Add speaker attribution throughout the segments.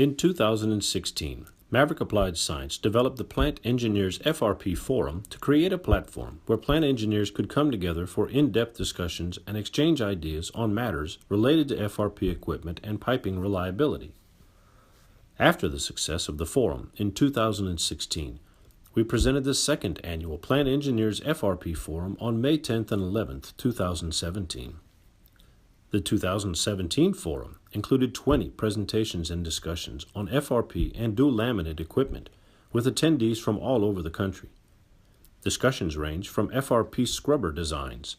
Speaker 1: In 2016, Maverick Applied Science developed the Plant Engineers FRP Forum to create a platform where plant engineers could come together for in-depth discussions and exchange ideas on matters related to FRP equipment and piping reliability. After the success of the forum in 2016, we presented the second annual Plant Engineers FRP Forum on May 10th and 11th, 2017. The 2017 forum included 20 presentations and discussions on FRP and dual laminate equipment with attendees from all over the country. Discussions range from FRP scrubber designs,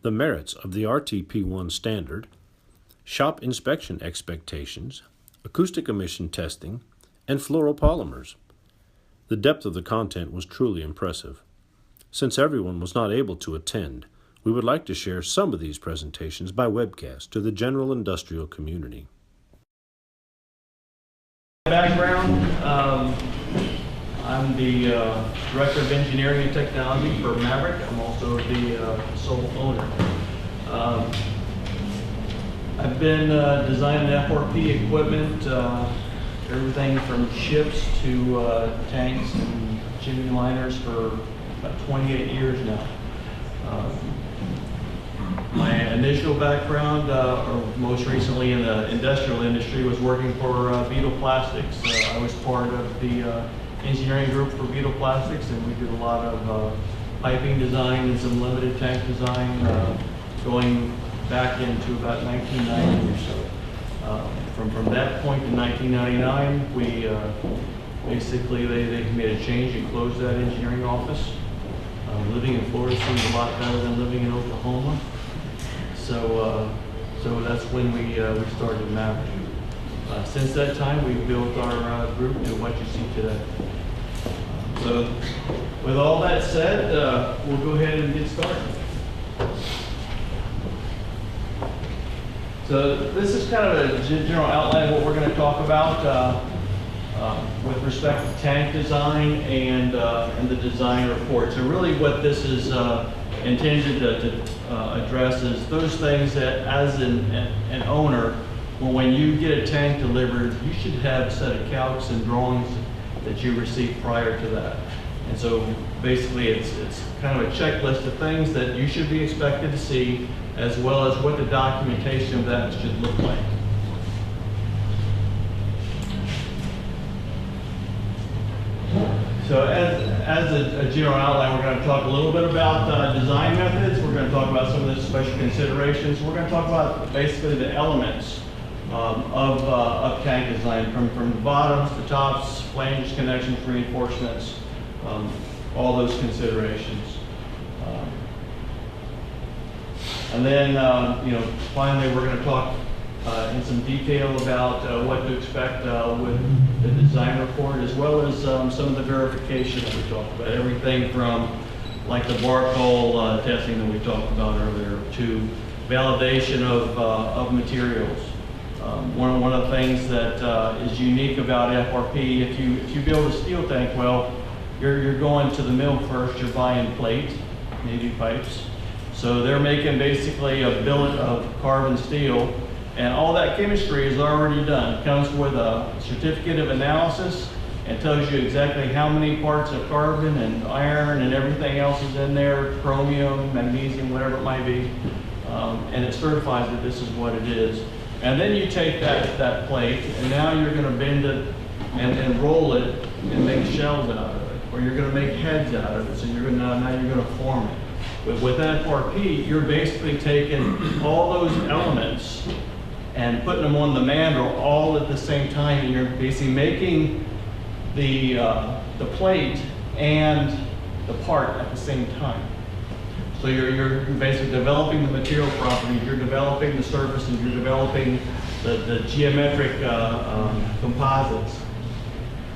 Speaker 1: the merits of the RTP1 standard, shop inspection expectations, acoustic emission testing, and fluoropolymers. The depth of the content was truly impressive. Since everyone was not able to attend, we would like to share some of these presentations by webcast to the general industrial community.
Speaker 2: Background, I'm the Director of Engineering and Technology for Maverick. I'm also the sole owner. I've been designing FRP equipment, everything from ships to tanks and chimney liners for about 28 years now. My initial background, or most recently in the industrial industry, was working for Beetle Plastics. I was part of the engineering group for Beetle Plastics, and we did a lot of piping design and some limited tank design going back into about 1990 or so. From that point to 1999, we basically they made a change and closed that engineering office. Living in Florida seems a lot better than living in Oklahoma. So that's when we started Maverick. Since that time, we've built our group to what you see today. So with all that said, we'll go ahead and get started. So this is kind of a general outline of what we're going to talk about with respect to tank design and the design report. So really what this is intended to address is those things that as an owner, when you get a tank delivered, you should have a set of calcs and drawings that you received prior to that. And so basically it's kind of a checklist of things that you should be expected to see, as well as what the documentation of that should look like. So as a general outline, we're going to talk a little bit about design methods. We're going to talk about some of the special considerations. We're going to talk about basically the elements of tank design, from the bottoms to tops, flanges, connections, reinforcements, all those considerations. And then, finally, we're going to talk in some detail about what to expect with the design report, as well as some of the verification that we talked about. Everything from like the Barcol testing that we talked about earlier to validation of materials. One of the things that is unique about FRP, if you build a steel tank, well, you're going to the mill first. You're buying plate, maybe pipes. So they're making basically a billet of carbon steel, and all that chemistry is already done. It comes with a certificate of analysis and tells you exactly how many parts of carbon and iron and everything else is in there, chromium, magnesium, whatever it might be, and it certifies that this is what it is. And then you take that plate, and now you're going to bend it and roll it and make shells out of it, or you're going to make heads out of it. So now you're going to form it. But with FRP, you're basically taking all those elements and putting them on the mandrel all at the same time, and you're basically making the plate and the part at the same time. So you're basically developing the material properties, you're developing the surface, and you're developing the geometric composites.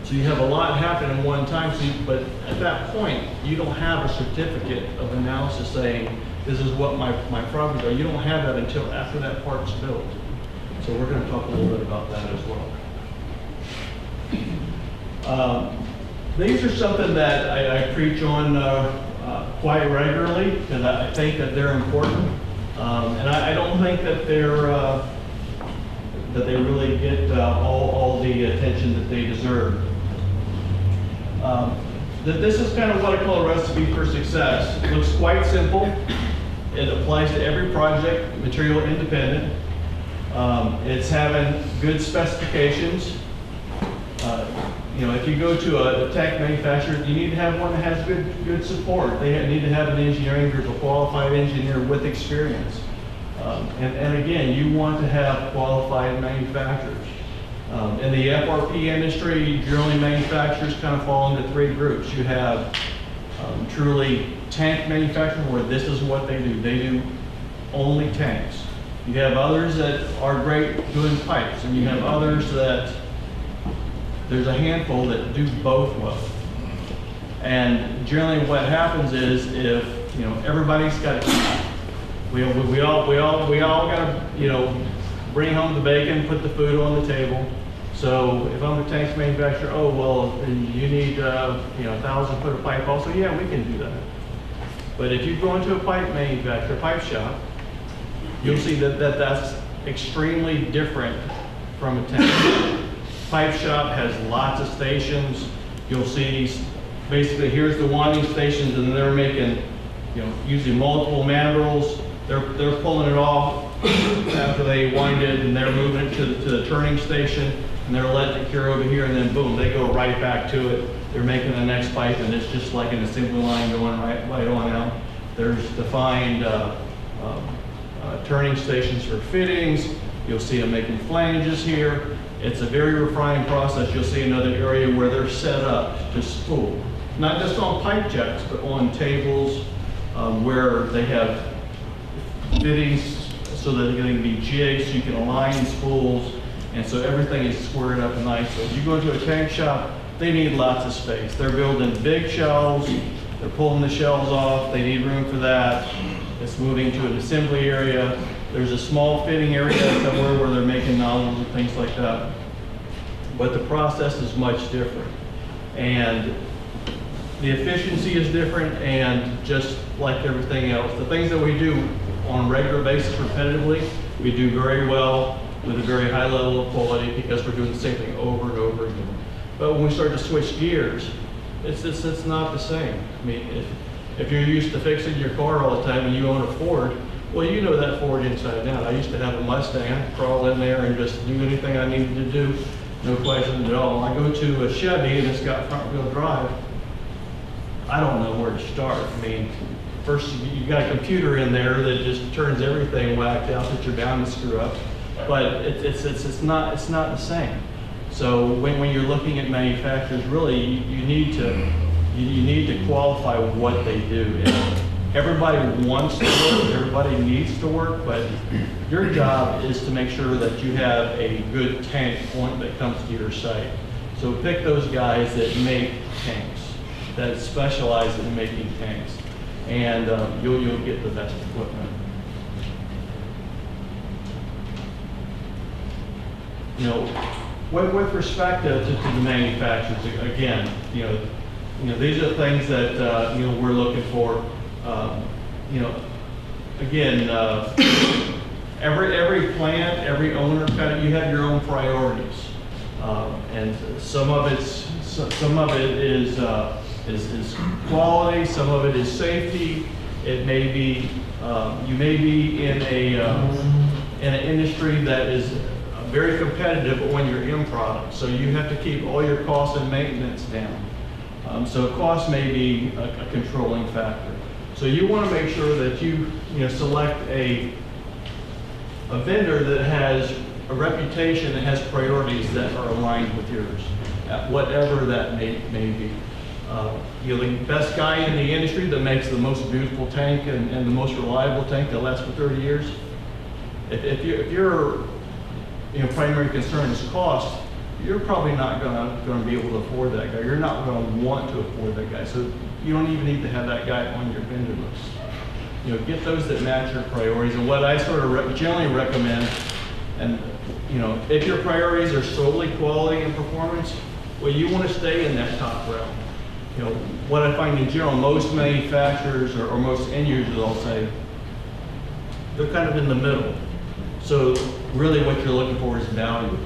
Speaker 2: So you have a lot happen in one time, but at that point, you don't have a certificate of analysis saying, this is what my properties are. You don't have that until after that part's built. So we're going to talk a little bit about that as well. These are something that I preach on quite regularly, because I think that they're important. And I don't think that that they really get all the attention that they deserve. This is kind of what I call a recipe for success. It looks quite simple. It applies to every project, material independent. It's having good specifications. You know, if you go to a tank manufacturer, you need to have one that has good support. They need to have an engineering group, a qualified engineer with experience. And again, you want to have qualified manufacturers. In the FRP industry, generally manufacturers kind of fall into three groups. You have truly tank manufacturers where this is what they do. They do only tanks. You have others that are great doing pipes, and you have others that there's a handful that do both well. And generally what happens is if, you know, everybody's got to, we all got to, you know, bring home the bacon, put the food on the table. So if I'm a tanks manufacturer, oh, well, you need, you know, 1,000 foot of pipe also. Yeah, we can do that. But if you go into a pipe manufacturer, pipe shop, you'll see that's extremely different from a tank. Pipe shop has lots of stations. You'll see basically here's the winding stations, and they're making, you know, using multiple mandrels. They're pulling it off after they wind it, and they're moving it to the turning station, and they're letting it cure over here, and then boom, they go right back to it. They're making the next pipe, and it's just like an assembly line going right on out. There's defined turning stations for fittings. You'll see them making flanges here. It's a very refined process. You'll see another area where they're set up to spool, not just on pipe jacks, but on tables where they have fittings so that they can be jigs, so you can align spools, and so everything is squared up nice. So if you go into a tank shop, they need lots of space. They're building big shelves, they're pulling the shelves off, they need room for that. It's moving to an assembly area. There's a small fitting area somewhere where they're making nozzles and things like that. But the process is much different. And the efficiency is different, and just like everything else, the things that we do on a regular basis repetitively, we do very well with a very high level of quality because we're doing the same thing over and over again. But when we start to switch gears, it's not the same. I mean, if you're used to fixing your car all the time and you own a Ford, well, you know that Ford inside and out. I used to have a Mustang. I could crawl in there and just do anything I needed to do, no question at all. I go to a Chevy and it's got front wheel drive. I don't know where to start. I mean, first you got a computer in there that just turns everything whacked out that you're bound to screw up. But it's not the same. So when you're looking at manufacturers, really you need to qualify what they do. And everybody wants to work, everybody needs to work, but your job is to make sure that you have a good tank point that comes to your site. So pick those guys that make tanks, that specialize in making tanks, and you'll get the best equipment. You know, with respect to the manufacturers, again, you know, these are things that you know, we're looking for. You know, again, every plant, every owner, you have your own priorities, and some of it is quality, some of it is safety. It may be you may be in an industry that is very competitive when you're in product, so you have to keep all your costs and maintenance down. So cost may be a controlling factor. So you want to make sure that you select a vendor that has a reputation, that has priorities that are aligned with yours, whatever that may be. The best guy in the industry that makes the most beautiful tank and the most reliable tank that lasts for 30 years. If your primary concern is cost, you're probably not going to be able to afford that guy. You're not going to want to afford that guy. So you don't even need to have that guy on your vendor list. Get those that match your priorities. And what I sort of generally recommend, and if your priorities are solely quality and performance, well, you want to stay in that top realm. What I find in general, most manufacturers or most end users, I'll say, they're kind of in the middle. So really what you're looking for is value.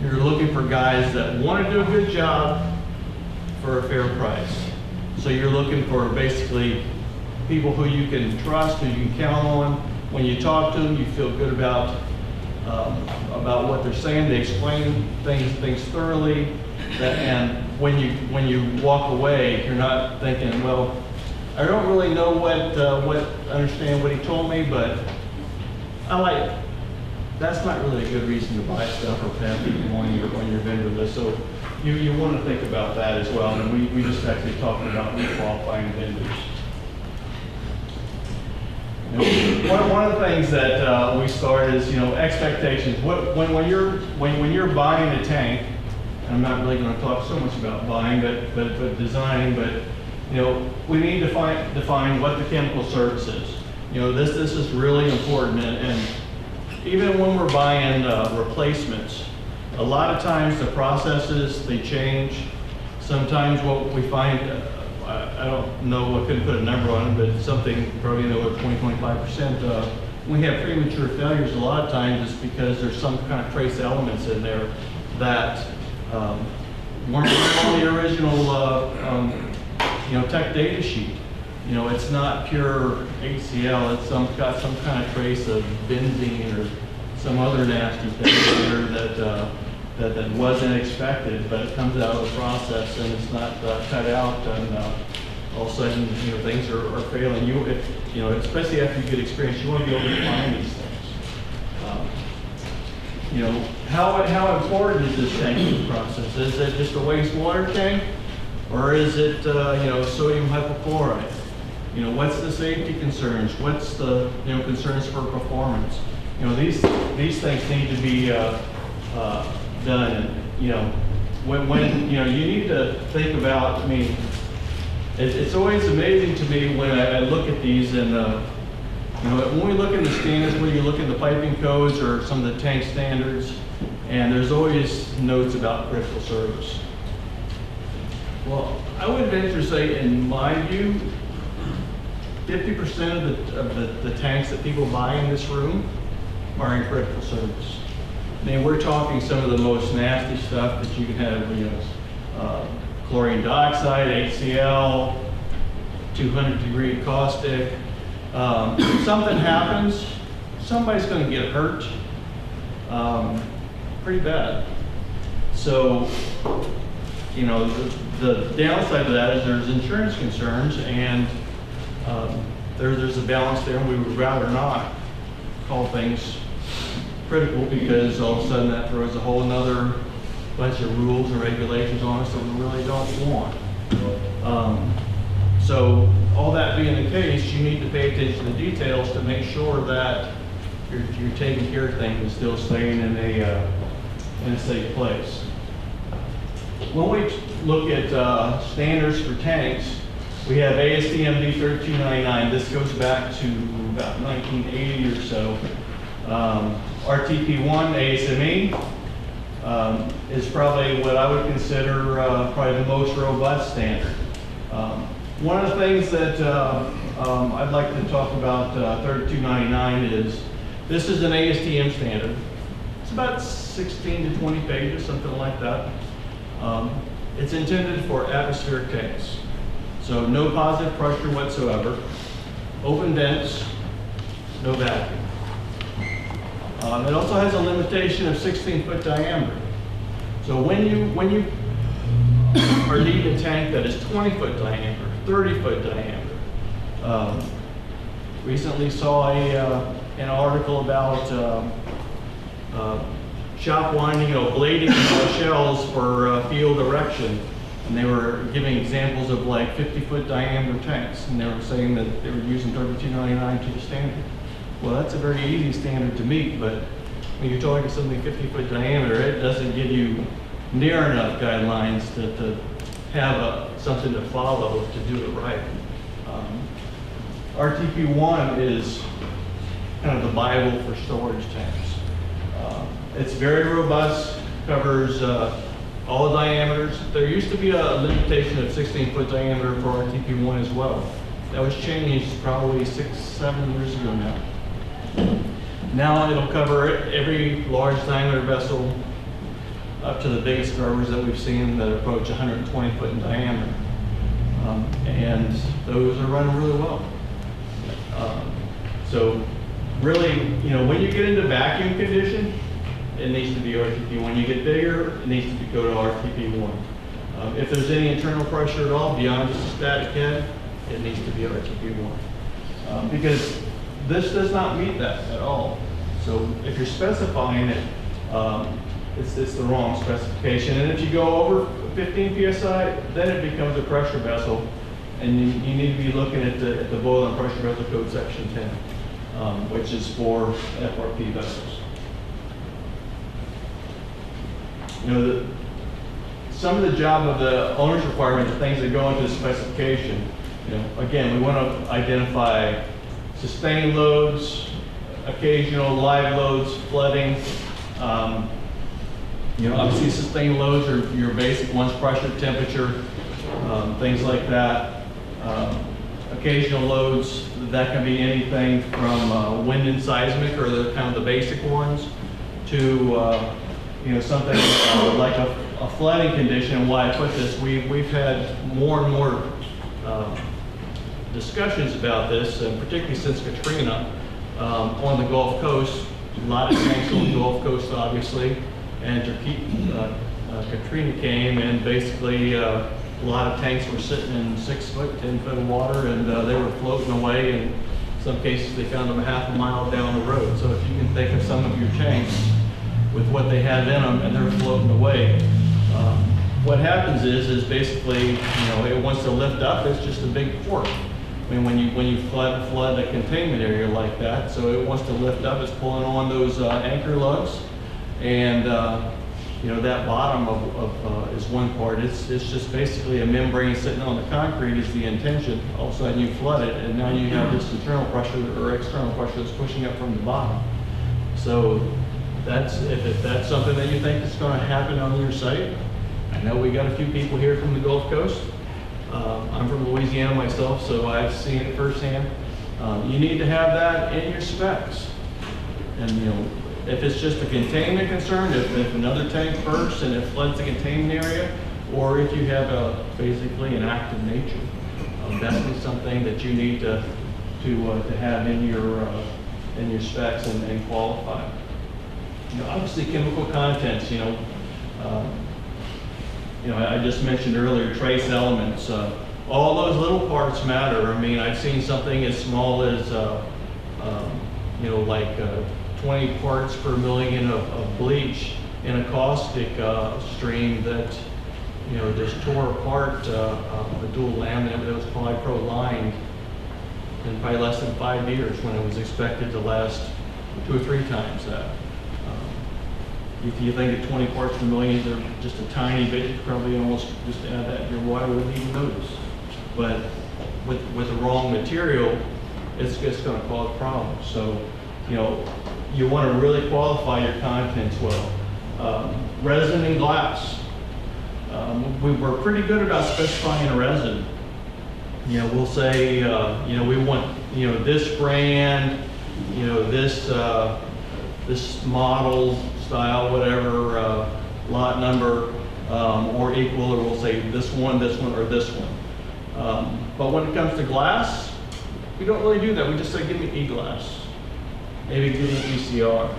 Speaker 2: You're looking for guys that want to do a good job for a fair price. So you're looking for basically people who you can trust, who you can count on. When you talk to them, you feel good about what they're saying. They explain things thoroughly, and when you walk away, you're not thinking, well, I don't really know understand what he told me, but that's not really a good reason to buy stuff or have people on your vendor list. So you want to think about that as well. And we just actually talking about requalifying vendors. One of the things that we start is expectations. When you're buying a tank, and I'm not really going to talk so much about buying, but designing, but we need to define what the chemical service is. This is really important, and even when we're buying replacements, a lot of times the processes, they change. Sometimes what we find, I don't know, I couldn't put a number on it, but something probably 20-25%. When we have premature failures, a lot of times it's because there's some kind of trace elements in there that weren't on the original tech data sheet. It's not pure HCl, it's got some kind of trace of benzene or some other nasty thing that wasn't expected, but it comes out of the process and it's not cut out, and all of a sudden things are failing. Especially after you get experience, you want to be able to find these things. How important is this tanking process? Is it just a wastewater tank, or is it sodium hypochlorite? What's the safety concerns? What's the concerns for performance? These things need to be done. And when you need to think about. I mean, it's always amazing to me when I look at these, and when we look in the standards, when you look at the piping codes or some of the tank standards, and there's always notes about critical service. Well, I would venture to say, in my view, 50% of the tanks that people buy in this room are in critical service. I mean, we're talking some of the most nasty stuff that you can have, chlorine dioxide, HCl, 200-degree caustic. If something happens, somebody's going to get hurt pretty bad. So, the downside of that is there's insurance concerns, and there's a balance there, and we would rather not call things critical, because all of a sudden that throws a whole nother bunch of rules and regulations on us that we really don't want. So all that being the case, you need to pay attention to the details to make sure that you're taking care of things and still staying in a safe place. When we look at standards for tanks, we have ASTM D3299. This goes back to about 1980 or so. RTP1 ASME is probably what I would consider probably the most robust standard. One of the things that I'd like to talk about 3299 is this is an ASTM standard. It's about 16 to 20 pages, something like that. It's intended for atmospheric tanks. So no positive pressure whatsoever, open vents, no vacuum. It also has a limitation of 16-foot diameter. So when you are needing a tank that is 20-foot diameter, 30-foot diameter. Recently saw an article about shop winding, blading shells for field erection, and they were giving examples of like 50-foot diameter tanks, and they were saying that they were using 3299 to the standard. Well, that's a very easy standard to meet, but when you're talking something 50-foot diameter, it doesn't give you near enough guidelines to have something to follow to do it right. RTP1 is kind of the Bible for storage tanks. It's very robust, covers all the diameters. There used to be a limitation of 16-foot diameter for RTP1 as well. That was changed probably 6-7 years ago now. Now it'll cover every large diameter vessel up to the biggest scrubbers that we've seen that approach 120 foot in diameter. And those are running really well. So really, when you get into vacuum condition, it needs to be RTP. When you get bigger, it needs to go to RTP1. If there's any internal pressure at all beyond just a static head, it needs to be RTP1. Because this does not meet that at all. So if you're specifying it, it's the wrong specification. And if you go over 15 psi, then it becomes a pressure vessel, and you need to be looking at the Boil and Pressure Vessel Code Section 10, which is for FRP vessels. Some of the job of the owner's requirement, the things that go into the specification, again, we want to identify sustained loads, occasional live loads, flooding. Obviously sustained loads are your basic ones, pressure, temperature, things like that. Occasional loads, that can be anything from wind and seismic, or the kind of the basic ones, to something like a flooding condition. And why I put this, we've had more and more discussions about this, and particularly since Katrina, on the Gulf Coast. A lot of tanks on the Gulf Coast, obviously, and Katrina came, and basically a lot of tanks were sitting in 6 foot, 10 foot of water, and they were floating away. In some cases, they found them a half a mile down the road. So if you can think of some of your tanks with what they have in them, and they're floating away. What happens is basically, it wants to lift up. It's just a big port. I mean, when you flood a containment area like that, so it wants to lift up. It's pulling on those anchor lugs, and that bottom is one part. It's just basically a membrane sitting on the concrete is the intention. All of a sudden you flood it, and now you have this internal pressure or external pressure that's pushing up from the bottom. So if that's something that you think is going to happen on your site. I know we got a few people here from the Gulf Coast. I'm from Louisiana myself, so I've seen it firsthand. You need to have that in your specs. And if it's just a containment concern, if another tank bursts and it floods the containment area, or if you have basically an active nature, that's something that you need to have in your specs and qualify. Obviously chemical contents, I just mentioned earlier trace elements. All those little parts matter. I mean, I've seen something as small as, like 20 parts per million of bleach in a caustic stream that, just tore apart a dual laminate that was polypro lined in probably less than 5 years, when it was expected to last 2 or 3 times that. If you think of 20 parts per million, they're just a tiny bit. You could probably almost just add that to your water, wouldn't even notice. But with the wrong material, it's going to cause problems. So, you want to really qualify your contents well. Resin and glass. We were pretty good about specifying a resin. We'll say, we want, this brand, this model, style, whatever, lot number, or equal, or we'll say this one, or this one. But when it comes to glass, we don't really do that. We just say, give me E-glass. Maybe give me ECR.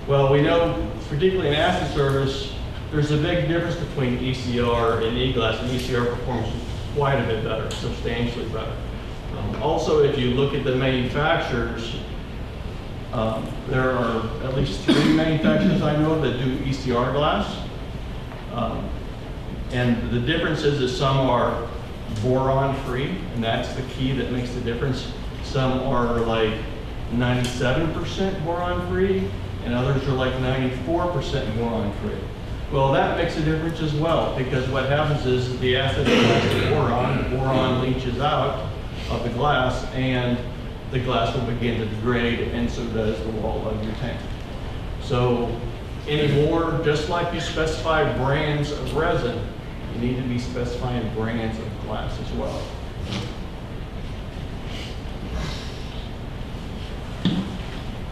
Speaker 2: Well, we know, particularly in acid service, there's a big difference between ECR and E-glass, and ECR performs quite a bit better, substantially better. Also, if you look at the manufacturers, there are at least 3 manufacturers I know that do ECR glass. And the difference is that some are boron free, and that's the key that makes the difference. Some are like 97% boron free, and others are like 94% boron free. Well, that makes a difference as well, because what happens is the acid has the boron leaches out of the glass, and the glass will begin to degrade, and so does the wall of your tank. So anymore, just like you specify brands of resin, you need to be specifying brands of glass as well.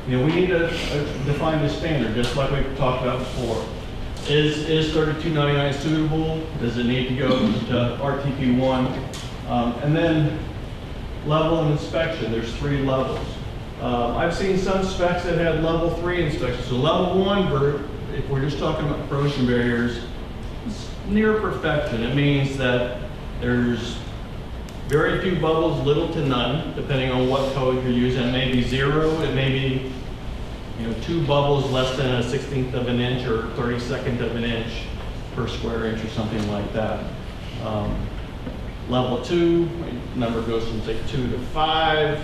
Speaker 2: You know, we need to define the standard, just like we talked about before. Is 3299 suitable? Does it need to go to RTP1? And then level of inspection, there's 3 levels. I've seen some specs that had level 3 inspection. So level 1, if we're just talking about corrosion barriers, it's near perfection. It means that there's very few bubbles, little to none, depending on what code you're using. It may be 0, it may be 2 bubbles less than a 1/16 of an inch or 32nd of an inch per square inch or something like that. Level 2, number goes from say 2 to 5.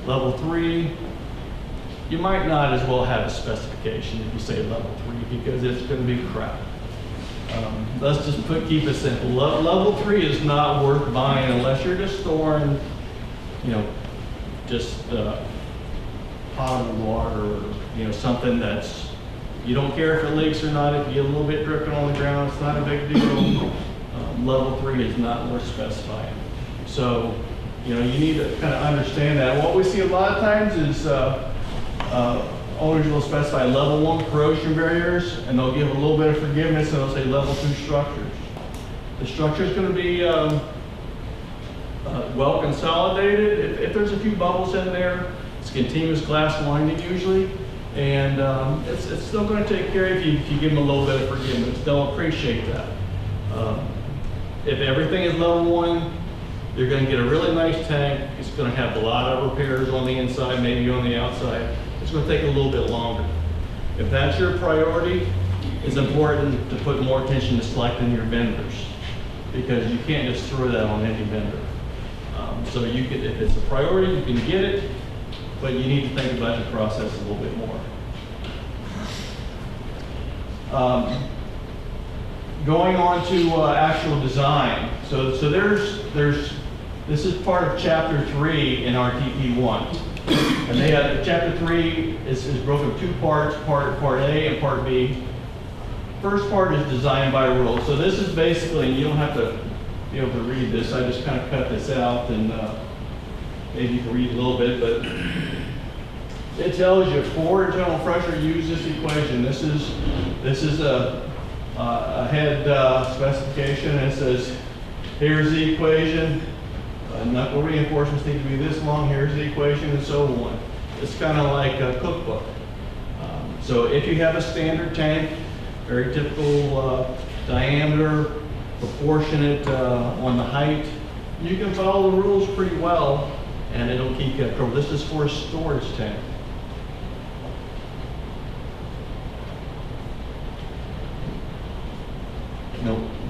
Speaker 2: Level 3, you might not as well have a specification if you say level 3 because it's going to be crap. Let's just keep it simple. Level 3 is not worth buying unless you're just storing, just potable water or something that's, you don't care if it leaks or not. If you get a little bit dripping on the ground, it's not a big deal. Level 3 is not worth specifying. So, you need to kind of understand that. What we see a lot of times is owners will specify level 1 corrosion barriers, and they'll give a little bit of forgiveness, and they'll say level 2 structures. The structure is going to be well consolidated. If there's a few bubbles in there, it's continuous glass lining usually, and it's still going to take care of you if you give them a little bit of forgiveness. They'll appreciate that. If everything is level 1, you're going to get a really nice tank. It's going to have a lot of repairs on the inside, maybe on the outside. It's going to take a little bit longer. If that's your priority, it's important to put more attention to selecting your vendors, because you can't just throw that on any vendor. So you could, if it's a priority, you can get it, but you need to think about the process a little bit more. Going on to actual design. So this is part of chapter 3 in RTP1. And they have, chapter 3 is broken into 2 parts, part A and part B. First part is design by rule. So this is basically, and you don't have to be able to read this, I just kind of cut this out, and maybe you can read a little bit, but it tells you for internal pressure, use this equation. This is a head specification, and it says, here's the equation. Knuckle reinforcements need to be this long. Here's the equation, and so on. It's kind of like a cookbook. So if you have a standard tank, very typical diameter, proportionate on the height, you can follow the rules pretty well, and it'll keep you control. This is for a storage tank.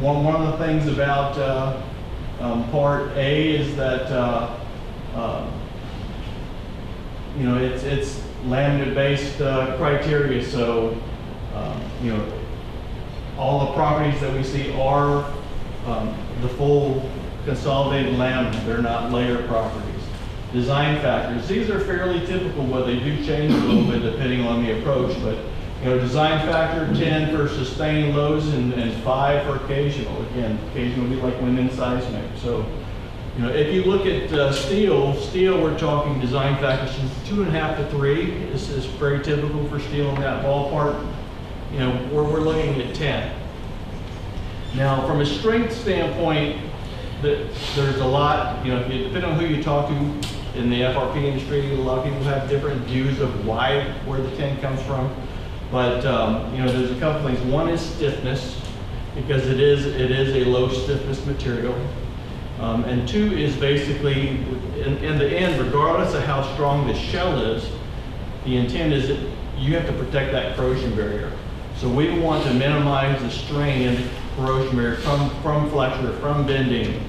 Speaker 2: One of the things about part A is that it's laminate-based criteria. So all the properties that we see are the full consolidated laminate. They're not layer properties. Design factors. These are fairly typical, but they do change a little bit depending on the approach. But design factor 10 for sustained loads and 5 for occasional. Again, occasional would be like wind and seismic. So, if you look at steel, we're talking design factors from 2.5 to 3. This is very typical for steel in that ballpark. We're looking at 10. Now, from a strength standpoint, there's a lot. Depending on who you talk to in the FRP industry, a lot of people have different views of where the 10 comes from. But there's a couple things. One is stiffness, because it is a low stiffness material. And 2 is basically, in the end, regardless of how strong the shell is, the intent is that you have to protect that corrosion barrier. So we want to minimize the strain in the corrosion barrier from flexure, from bending.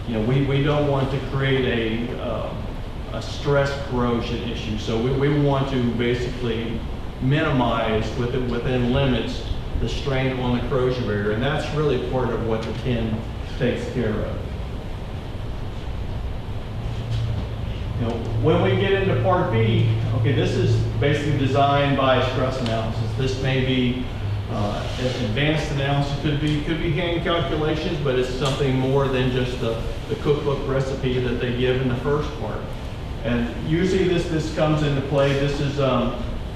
Speaker 2: We don't want to create a stress corrosion issue. So we want to basically minimize within limits the strain on the corrosion barrier, and that's really part of what the 10 takes care of. When we get into part B, okay, this is basically designed by stress analysis. This may be advanced analysis, could be hand calculations, but it's something more than just the cookbook recipe that they give in the first part. And usually this comes into play. This is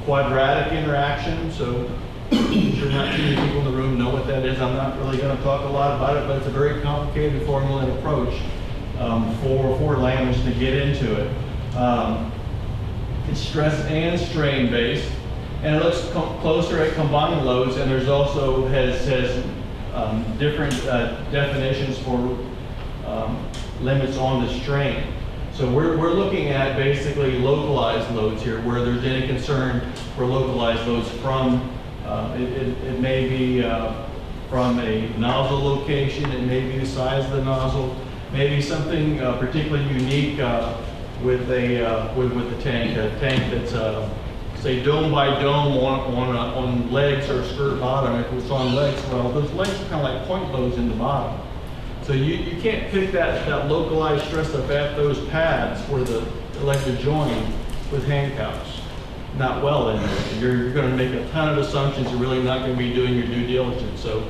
Speaker 2: quadratic interaction, so I'm sure not too many people in the room know what that is. I'm not really going to talk a lot about it, but it's a very complicated formula and approach for laminates to get into it. It's stress and strain based, and it looks closer at combined loads, and there's also has different definitions for limits on the strain. So we're looking at basically localized loads here, where there's any concern for localized loads from, it may be from a nozzle location, it may be the size of the nozzle, maybe something particularly unique with the tank, a tank that's say dome by dome on legs or skirt bottom. If it's on legs, well, those legs are kind of like point loads in the bottom. So you can't pick that localized stress up at those pads where they like to join with hand cows. Not well in there. You're going to make a ton of assumptions. You're really not going to be doing your due diligence. So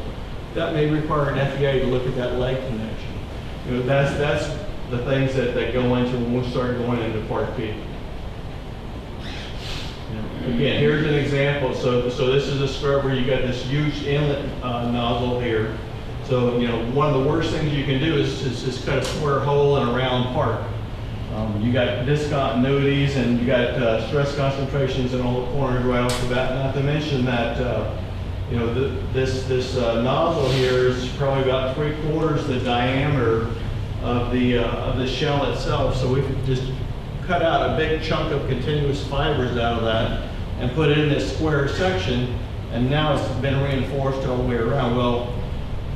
Speaker 2: that may require an FEA to look at that leg connection. You know, that's the things that go into when we start going into Part P. Again, here's an example. So this is a scrub where you got this huge inlet nozzle here. So, you know, one of the worst things you can do is just cut a square hole in a round part. You got discontinuities and you got stress concentrations in all the corners right off the bat. Not to mention that, you know, this nozzle here is probably about 3/4 the diameter of the shell itself. So we could just cut out a big chunk of continuous fibers out of that and put it in this square section, and now it's been reinforced all the way around. Well,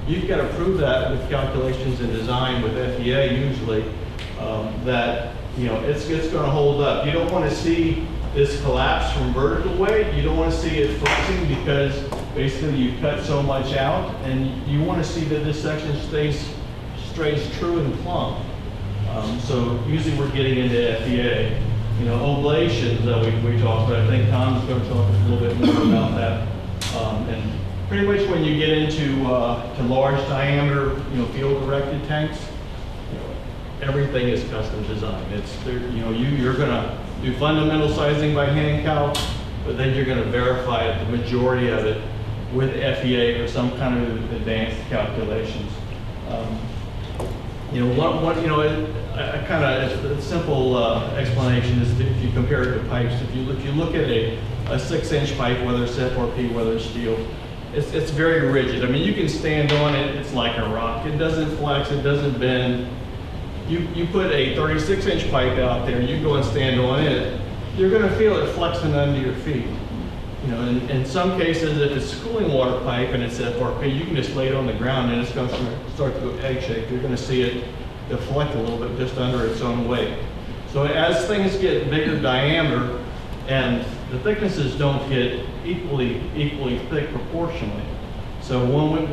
Speaker 2: you've got to prove that with calculations and design with FEA usually, that, you know, it's going to hold up. You don't want to see this collapse from vertical weight. You don't want to see it flexing because basically you cut so much out, and you want to see that this section stays true and plumb. So usually we're getting into FEA. You know, oblations we talked about. I think Tom's going to talk a little bit more about that. And pretty much when you get into to large diameter, you know, field directed tanks, you know, everything is custom designed. It's there, you know, you're going to do fundamental sizing by hand calc, but then you're going to verify the majority of it with FEA or some kind of advanced calculations. You know, you know, a kind of a simple explanation is if you compare it to pipes. If you look at a 6-inch pipe, whether it's FRP, whether it's steel, it's very rigid. I mean, you can stand on it; it's like a rock. It doesn't flex. It doesn't bend. You put a 36-inch pipe out there, you go and stand on it, you're going to feel it flexing under your feet. You know, in some cases, if it's cooling water pipe and it's FRP, you can just lay it on the ground and it's going to start to go egg-shaped. You're going to see it deflect a little bit just under its own weight. So as things get bigger diameter and the thicknesses don't get equally thick proportionally. So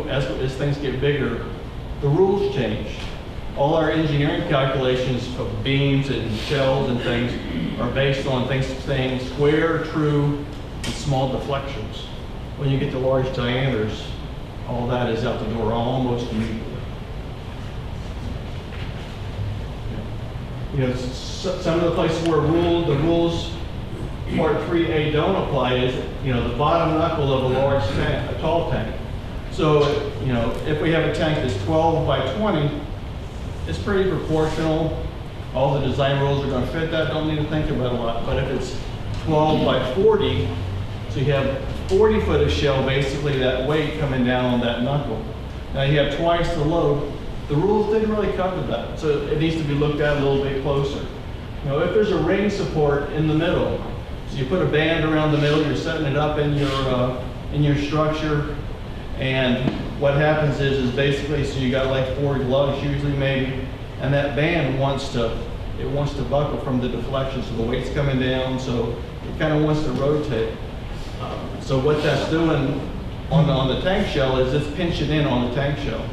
Speaker 2: as things get bigger, the rules change. All our engineering calculations of beams and shells and things are based on things staying square, true, and small deflections. When you get to large diameters, all that is out the door almost immediately. You know, some of the places where the rules Part 3A don't apply is, you know, the bottom knuckle of a large tank, a tall tank. So, you know, if we have a tank that's 12 by 20, it's pretty proportional. All the design rules are going to fit that. Don't need to think about a lot. But if it's 12 by 40, so you have 40 foot of shell, basically that weight coming down on that knuckle. Now you have twice the load. The rules didn't really cover that, so it needs to be looked at a little bit closer. You know, if there's a ring support in the middle, so you put a band around the middle, you're setting it up in your structure, and what happens is basically, so you got like 4 lugs usually maybe, and that band wants to buckle from the deflection, so the weight's coming down, so it kind of wants to rotate. So what that's doing on the tank shell is it's pinching in on the tank shell.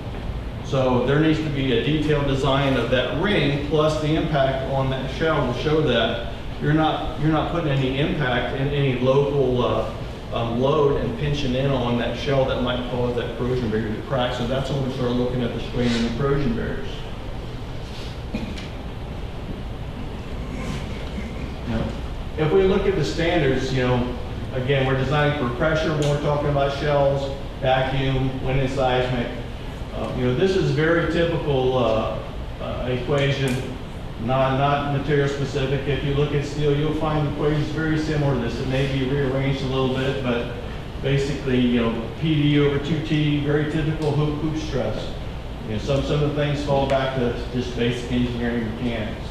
Speaker 2: So there needs to be a detailed design of that ring plus the impact on that shell to show that you're not putting any impact in any local load and pinching in on that shell that might cause that corrosion barrier to crack. So that's when we start looking at the strain and the corrosion barriers. if we look at the standards, you know, again, we're designing for pressure when we're talking about shells, vacuum, wind and seismic. You know, this is very typical equation, not material specific. If you look at steel, you'll find equations very similar to this. It may be rearranged a little bit, but basically, you know, PD over 2T, very typical hoop stress. You know, some of the things fall back to just basic engineering mechanics.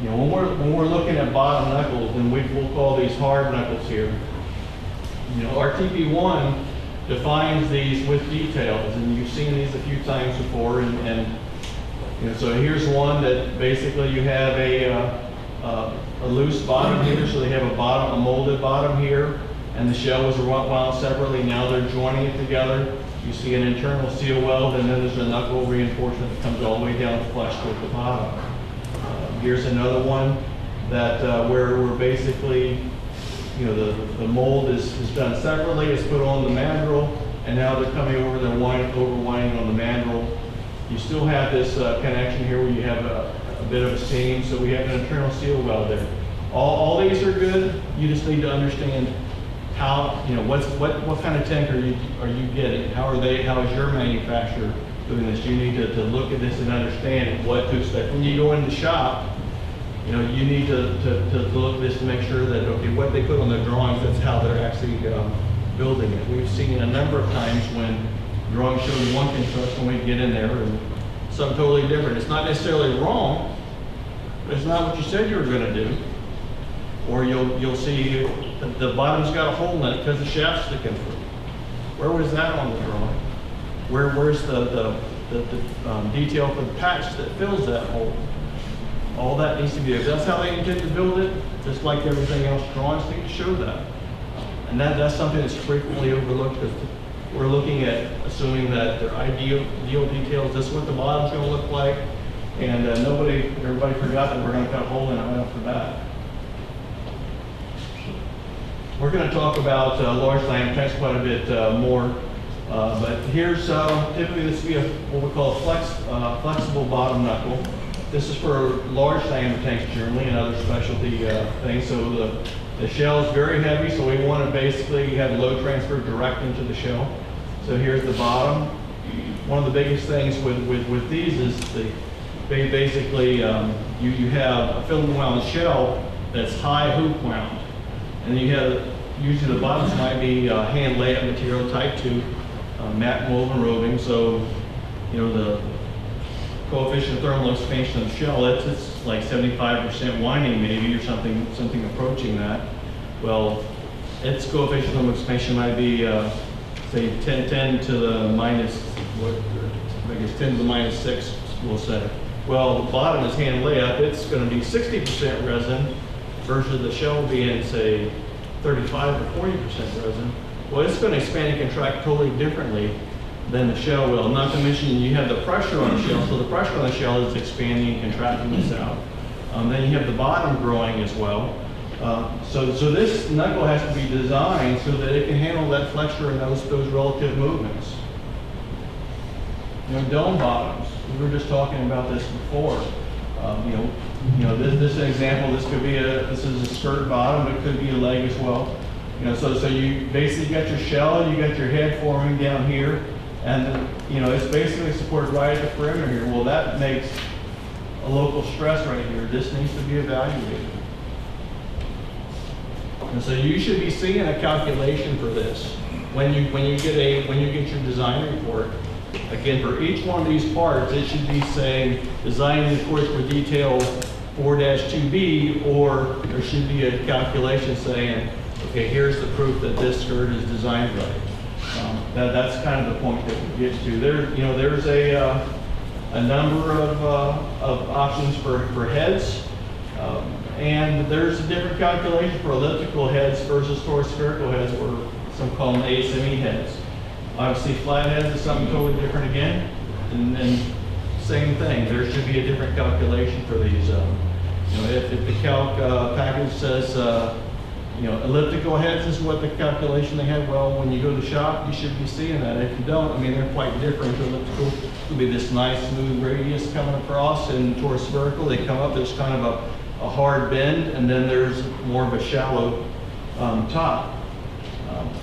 Speaker 2: You know, when we're looking at bottom knuckles, and we'll call these hard knuckles here. You know, RTP1 defines these with details, and you've seen these a few times before. And you know, so here's one that basically you have a loose bottom here, so they have a molded bottom here, and the shell was wound separately. Now they're joining it together. You see an internal seal weld, and then there's a knuckle reinforcement that comes all the way down flush with the bottom. Here's another one that where we're basically, you know, the mold is done separately. It's put on the mandrel, and now they're coming over. They're over-winding on the mandrel. You still have this connection here where you have a bit of a seam, so we have an internal seal weld there. All these are good. You just need to understand how, you know, what kind of tank are you getting? How is your manufacturer doing this? You need to look at this and understand what to expect. When you go in the shop, you know, you need to look at this to make sure that, okay, what they put on their drawings, that's how they're actually building it. We've seen a number of times when drawings show one construction, we get in there and something totally different. It's not necessarily wrong, but it's not what you said you were going to do. Or you'll see the bottom's got a hole in it because the shaft's sticking through. Where was that on the drawing? Where's the detail for the patch that fills that hole? All that needs to be there. That's how they intend to build it, just like everything else. Drawings need to show that. And that's something that's frequently overlooked, because we're looking at assuming that their ideal details, this is what the bottom's going to look like, and everybody forgot that we're going to cut a hole in it right off the bat. We're going to talk about large diameter tanks quite a bit more, but here's typically this would be what we call a flexible bottom knuckle. This is for large diameter tanks generally and other specialty things. So the shell is very heavy, so we want to basically have load transfer direct into the shell. So here's the bottom. One of the biggest things with these is basically you have a film wound shell that's high hoop wound. And then you have, usually the bottoms might be hand layup material, type 2, matte woven roving. So, you know, the coefficient of thermal expansion of the shell, it's like 75% winding maybe, or something approaching that. Well, its coefficient of thermal expansion might be, say, 10 to the minus, I guess 10 to the minus 6, we'll say. Well, the bottom is hand layup. It's going to be 60% resin versus the shell being, say, 35 or 40% resin. Well, it's going to expand and contract totally differently than the shell will. Not to mention you have the pressure on the shell, so the pressure on the shell is expanding and contracting this out. Then you have the bottom growing as well. So this knuckle has to be designed so that it can handle that flexure and those relative movements. You know, dome bottoms. We were just talking about this before. You know, this is an example. This is a skirt bottom, but it could be a leg as well. You know, so you basically got your shell, you got your head forming down here, and you know, it's basically supported right at the perimeter here. Well, that makes a local stress right here. This needs to be evaluated. And so you should be seeing a calculation for this when you get your design report. Again, for each one of these parts, it should be saying design in accordance with detail 4-2B, or there should be a calculation saying, okay, here's the proof that this skirt is designed right. That's kind of the point that we get to. There's a number of options for heads, and there's a different calculation for elliptical heads versus towards spherical heads, or some call them ASME heads. Obviously, flat heads is something totally different again, and same thing. There should be a different calculation for these. If the calc package says, elliptical heads is what the calculation they have, well, when you go to the shop, you should be seeing that. If you don't, I mean, they're quite different. Elliptical will be this nice smooth radius coming across, and towards spherical, they come up. There's kind of a hard bend, and then there's more of a shallow top.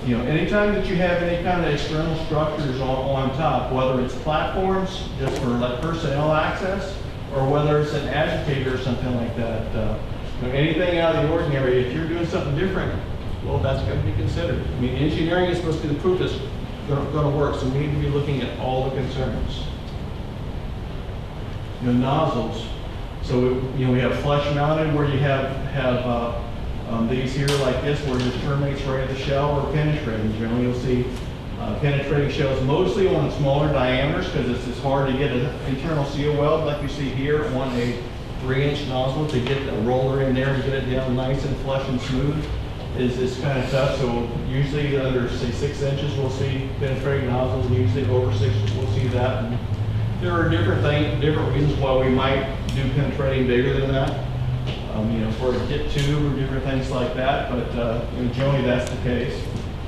Speaker 2: Anytime that you have any kind of external structures on top, whether it's platforms just for like personnel access, or whether it's an agitator or something like that, anything out of the ordinary, if you're doing something different, well, that's going to be considered. I mean, engineering is supposed to be the proof that's going to work, so we need to be looking at all the concerns. Nozzles. So we have flush mounted, where you have these here like this, where it terminates right at the shell, or penetrating. Generally, you'll see penetrating shells mostly on smaller diameters, because it's hard to get an internal seal weld like you see here on a 3-inch nozzle. To get a roller in there and get it down nice and flush and smooth is kind of tough. So usually under, say, 6 inches, we'll see penetrating nozzles. Usually over 6, we'll see that. And there are different reasons why we might do penetrating bigger than that. For a dip tube or different things like that, but generally that's the case.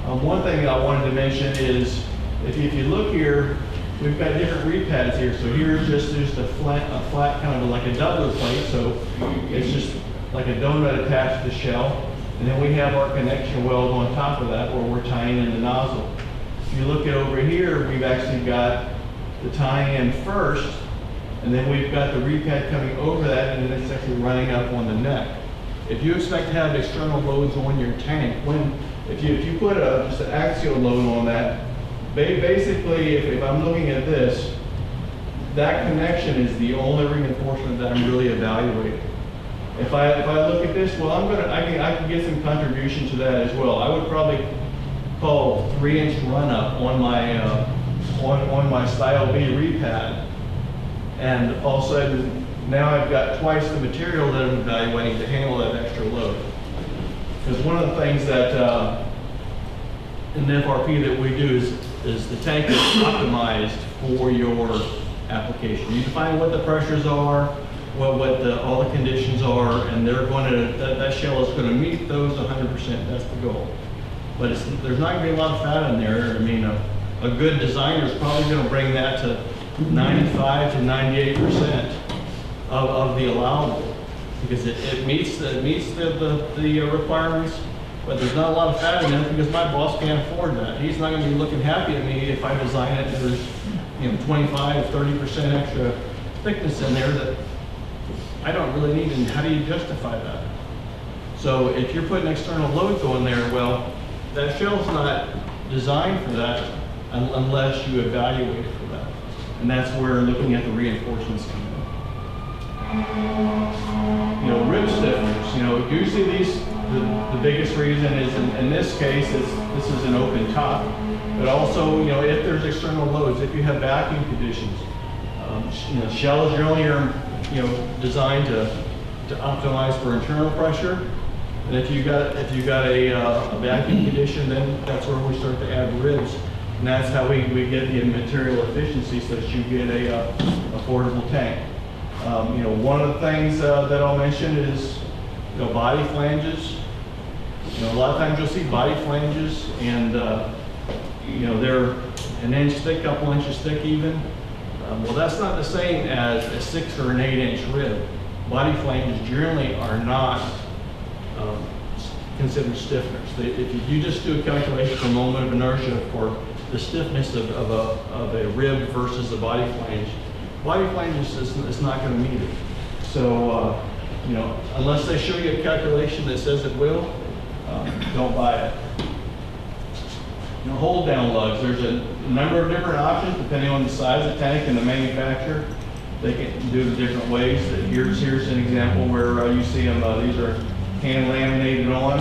Speaker 2: One thing I wanted to mention is, if you look here, we've got different repads here. So here's just a flat kind of like a doubler plate, so it's just like a donut attached to the shell. And then we have our connection weld on top of that, where we're tying in the nozzle. If you look at over here, we've actually got the tying in first, and then we've got the repad coming over that, and then it's actually running up on the neck. If you expect to have external loads on your tank, if you put just an axial load on that, basically, if I'm looking at this, that connection is the only reinforcement that I'm really evaluating. If I look at this, well, I can get some contribution to that as well. I would probably call 3-inch run up on my style B repad, and all of a sudden now I've got twice the material that I'm evaluating to handle that extra load. Because one of the things that in the FRP that we do is the tank is optimized for your application. You define what the pressures are, what all the conditions are, and they're going to, that shell is going to meet those 100%. That's the goal. But there's not going to be a lot of fat in there. I mean, a good designer is probably going to bring that to 95 to 98% of the allowable, because it meets the requirements. But there's not a lot of fat in it, because my boss can't afford that. He's not going to be looking happy at me if I design it and there's 25 to 30% extra thickness in there that I don't really need. And how do you justify that? So if you're putting external loads on there, well, that shell's not designed for that unless you evaluate it for that. And that's where looking at the reinforcements come in. Rib stiffeners, usually the biggest reason is, in this case, this is an open top. But also, if there's external loads, if you have vacuum conditions, shells generally are, designed to optimize for internal pressure. And if you got a vacuum condition, then that's where we start to add ribs. And that's how we get the material efficiency, so that you get a affordable tank. One of the things that I'll mention is body flanges. A lot of times you'll see body flanges, and they're an inch thick, couple inches thick even. Well, that's not the same as a 6 or an 8-inch rib. Body flanges generally are not considered stiffeners. If you just do a calculation for moment of inertia for the stiffness of a rib versus a body flange is not going to meet it. So, unless they show you a calculation that says it will, don't buy it. Hold down lugs. There's a number of different options depending on the size of the tank and the manufacturer. They can do it different ways. Here's an example where you see them. These are hand laminated on.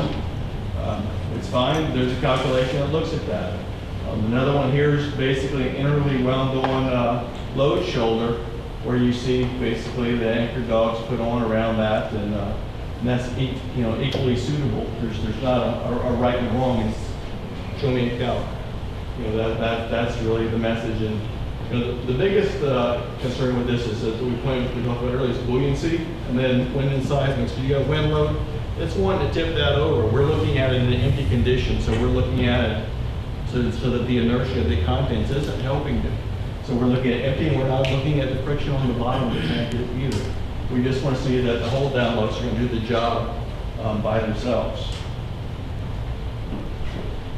Speaker 2: It's fine. There's a calculation that looks at that. Another one here is basically an integrally wound on load shoulder, where you see basically the anchor dogs put on around that, and that's equally suitable. There's not a right and wrong. It's show me a cow. That's really the message. And the biggest concern with this is that we talked about earlier is buoyancy, and then wind and seismic. So you got wind load. It's one to tip that over. We're looking at it in an empty condition, so we're looking at it so that the inertia of the contents isn't helping it. So we're looking at empty, and we're not looking at the friction on the bottom of the tank either. We just want to see that the hold down loads are going to do the job by themselves.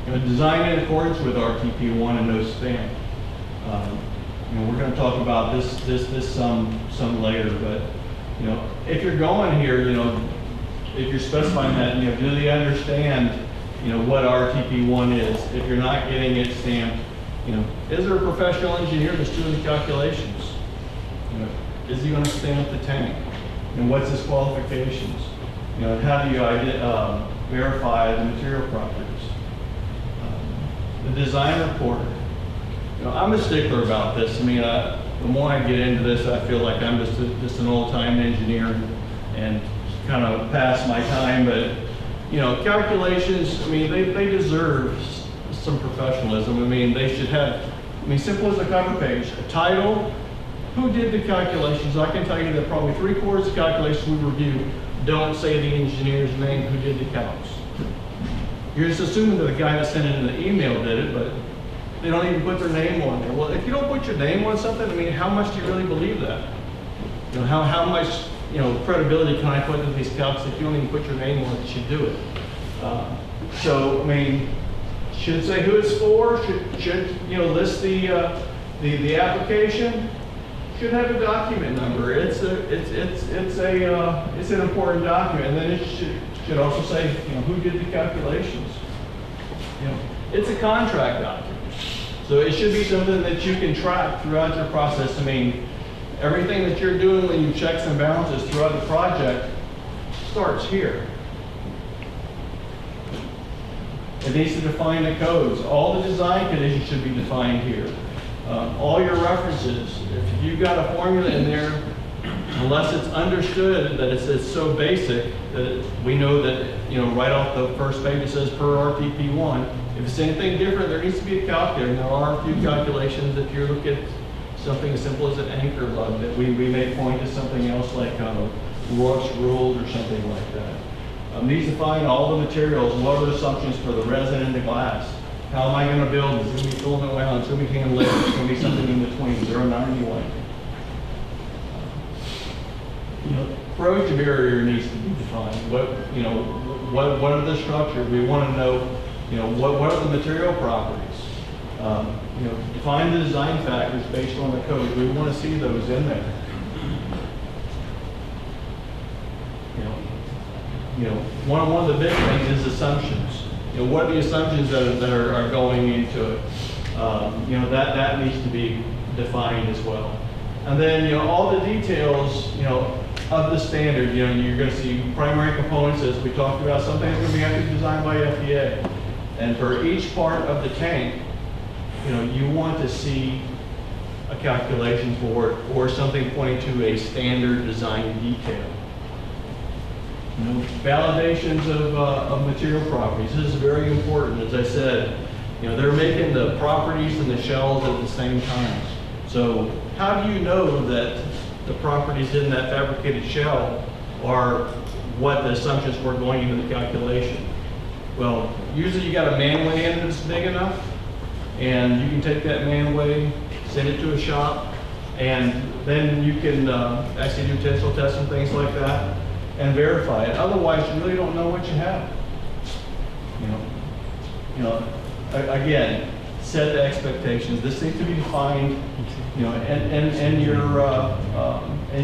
Speaker 2: Design in accordance with RTP1 and no span. We're going to talk about this some later, but if you're going here, if you're specifying that, do they understand, what RTP1 is? If you're not getting it stamped, is there a professional engineer that's doing the calculations? Is he going to stamp the tank? And what's his qualifications? How do you verify the material properties? The design report. I'm a stickler about this. I mean, the more I get into this, I feel like I'm just an old-time engineer and kind of past my time. But calculations. I mean, they deserve some professionalism. I mean, they should have. I mean, simple as a cover page, a title, who did the calculations. I can tell you that probably 3/4 of the calculations we review don't say the engineer's name who did the calcs. You're just assuming that the guy that sent it in the email did it, but they don't even put their name on there. Well, if you don't put your name on something, I mean, how much do you really believe that? How much credibility can I put into these calcs if you don't even put your name on it that you do it? So, I mean, should it say who it's for? Should list the application? Should have a document number. It's an important document, and then it should also say who did the calculations. It's a contract document, so it should be something that you can track throughout your process. I mean, everything that you're doing when you checks and balances throughout the project starts here. It needs to define the codes. All the design conditions should be defined here. All your references. If you've got a formula in there, unless it's understood that it's so basic that we know that right off the first page it says per RTP1. If it's anything different, there needs to be a calc there. And there are a few calculations. If you look at something as simple as an anchor lug, that we may point to something else like Royce rules or something like that. Needs to find all the materials. What are the assumptions for the resin and the glass? How am I going to build? It's going to be filament wound. It's going to be hand layered. It's going to be something in between. 091. Corrosion barrier needs to be defined. What are the structures? We want to know, what are the material properties? Define the design factors based on the code. We want to see those in there. One of the big things is assumptions. What are the assumptions that are going into it? That needs to be defined as well. And then, all the details, of the standard, you're going to see primary components, as we talked about. Something's going to be actually designed by FDA. And for each part of the tank, you want to see a calculation for it or something pointing to a standard design detail. Validations of material properties. This is very important. As I said, they're making the properties and the shells at the same time. So how do you know that the properties in that fabricated shell are what the assumptions were going into the calculation? Well, usually you got a manway in that's big enough, and you can take that manway, send it to a shop, and then you can actually do tensile tests and things like that and verify it. Otherwise, you really don't know what you have. Again, set the expectations. This needs to be defined, and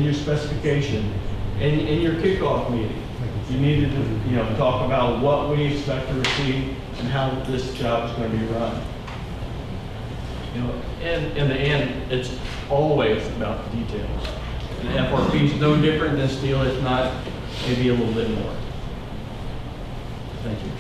Speaker 2: your specification, in your kickoff meeting. You need to, talk about what we expect to receive and how this job is going to be run. And in the end, it's always about the details. And the FRP is no different than steel. It's not, maybe a little bit more. Thank you.